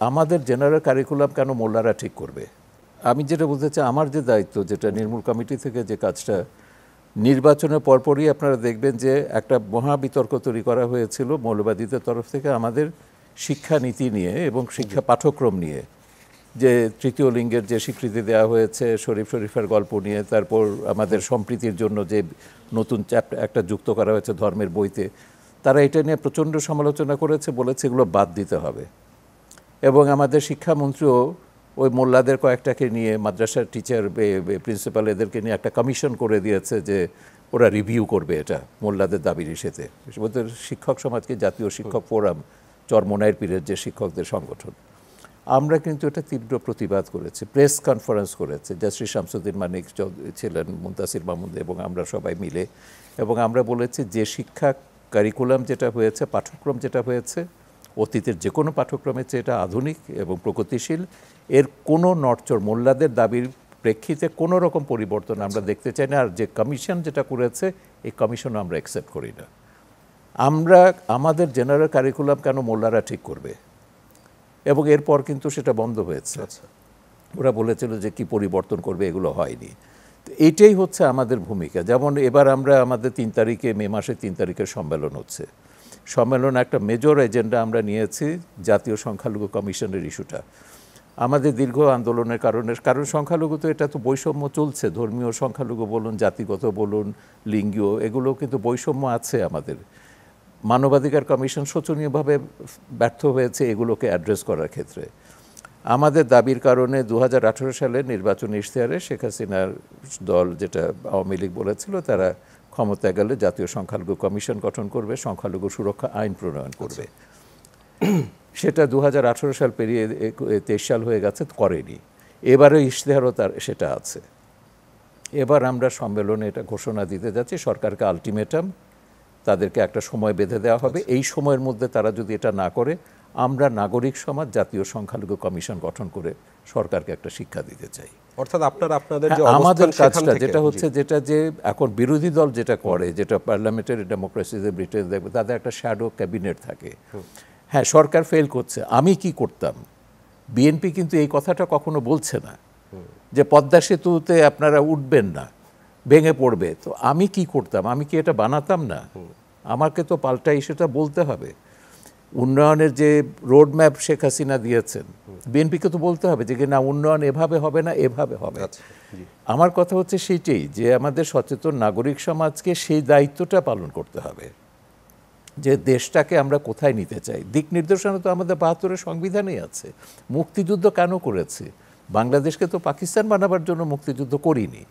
আমাদের general curriculum কেন মোল্লারা ঠিক করবে? আমি যেটা বলতে চাই, আমার যে দায়িত্ব, যেটা নির্মূল কমিটি থেকে যে কাজটা, নির্বাচনের পরপরই আপনারা দেখবেন যে একটা মহা বিতর্ক তৈরি করা হয়েছিল মৌলবাদীদের তরফ থেকে আমাদের শিক্ষানীতি নিয়ে এবং শিক্ষা পাঠ্যক্রম নিয়ে, যে তৃতীয় লিঙ্গের যে স্বীকৃতি দেওয়া হয়েছে, শরীফের গল্প নিয়ে, তারপর আমাদের সম্প্রীতির জন্য যে নতুন চ্যাপ্টার একটা যুক্ত করা হয়েছে ধর্মের বইতে, তারা এটা নিয়ে প্রচণ্ড সমালোচনা করেছে, বলেছে এগুলো বাদ দিতে হবে। এবং আমাদের শিক্ষামন্ত্রীও ওই মোল্লাদের কয়েকটাকে নিয়ে, মাদ্রাসার টিচার, প্রিন্সিপাল, এদেরকে নিয়ে একটা কমিশন করে দিয়েছে যে ওরা রিভিউ করবে এটা মোল্লাদের দাবির ইস্যুতে। ওদের শিক্ষক সমাজকে জাতীয় শিক্ষক ফোরাম, চরমোনাইর পীরের যে শিক্ষকদের সংগঠন, আমরা কিন্তু এটা তীব্র প্রতিবাদ করেছি, প্রেস কনফারেন্স করেছে, শ্রী শামসুদ্দিন মানিক ছিলেন, মুনতাসির মাহমুদ এবং আমরা সবাই মিলে। এবং আমরা বলেছি যে শিক্ষা কারিকুলাম যেটা হয়েছে, পাঠ্যক্রম যেটা হয়েছে, অতীতের যে কোনো পাঠ্যক্রমের চেয়ে এটা আধুনিক এবং প্রগতিশীল। এর কোনো নড়চড়, মোল্লাদের দাবির প্রেক্ষিতে কোনো রকম পরিবর্তন আমরা দেখতে চাই না। আর যে কমিশন যেটা করেছে, এই কমিশনও আমরা অ্যাকসেপ্ট করি না। আমরা আমাদের জেনারেল কারিকুলাম কেন মোল্লারা ঠিক করবে? এবং এরপর কিন্তু সেটা বন্ধ হয়েছে। ওরা বলেছিল যে কি পরিবর্তন করবে, এগুলো হয়নি। তো এইটাই হচ্ছে আমাদের ভূমিকা। যেমন এবার আমরা আমাদের 3 তারিখে, মে মাসের 3 তারিখের সম্মেলন হচ্ছে। সম্মেলন একটা মেজর এজেন্ডা আমরা নিয়েছি, জাতীয় সংখ্যালঘু কমিশনের ইস্যুটা। আমাদের দীর্ঘ আন্দোলনের কারণ সংখ্যালঘু তো, এটা তো বৈষম্য চলছে, ধর্মীয় সংখ্যালঘু বলুন, জাতিগত বলুন, লিঙ্গীয়, এগুলো কিন্তু বৈষম্য আছে আমাদের। মানবাধিকার কমিশন শোচনীয়ভাবে ব্যর্থ হয়েছে এগুলোকে অ্যাড্রেস করার ক্ষেত্রে। আমাদের দাবির কারণে 2018 সালের নির্বাচনী ইশতেহারে শেখ হাসিনার দল, যেটা আওয়ামী লীগ বলেছিল, তারা ক্ষমতায় গেলে জাতীয় সংখ্যালঘু কমিশন গঠন করবে, সংখ্যালঘু সুরক্ষা আইন প্রণয়ন করবে। সেটা 2018 সাল পেরিয়ে 23 সাল হয়ে গেছে, করেনি। এবারে ইশতেহারও তার সেটা আছে। এবার আমরা সম্মেলনে এটা ঘোষণা দিতে যাচ্ছি, সরকারকে আলটিমেটাম, তাদেরকে একটা সময় বেঁধে দেওয়া হবে। এই সময়ের মধ্যে তারা যদি এটা না করে, আমরা নাগরিক সমাজ জাতীয় সংখ্যালঘু কমিশন গঠন করে সরকারকে একটা শিক্ষা দিতে চাই। অর্থাৎ আপনাদের যে আমাদের কাজটা যেটা হচ্ছে, যেটা যে এখন বিরোধী দল যেটা করে, যেটা পার্লামেন্টারি ডেমোক্রেসিতে ব্রিটেন দেখবে, তাদের একটা শ্যাডো ক্যাবিনেট থাকে। হ্যাঁ, সরকার ফেল করছে, আমি কি করতাম? বিএনপি কিন্তু এই কথাটা কখনো বলছে না যে পদ্মা সেতুতে আপনারা উঠবেন না, ভেঙে পড়বে। তো আমি কি করতাম? আমি কি এটা বানাতাম না? আমাকে তো পাল্টা সেটা বলতে হবে। উন্নয়নের যে রোড ম্যাপ শেখ হাসিনা দিয়েছেন, বিএনপিকে তো বলতে হবে যে না, উন্নয়ন এভাবে হবে না, এভাবে হবে। আমার কথা হচ্ছে সেইটাই, যে আমাদের সচেতন নাগরিক সমাজকে সেই দায়িত্বটা পালন করতে হবে, যে দেশটাকে আমরা কোথায় নিতে চাই। দিক নির্দেশনা তো আমাদের 72-এর সংবিধানেই আছে। মুক্তিযুদ্ধ কেন করেছি? বাংলাদেশকে তো পাকিস্তান বানাবার জন্য মুক্তিযুদ্ধ করিনি।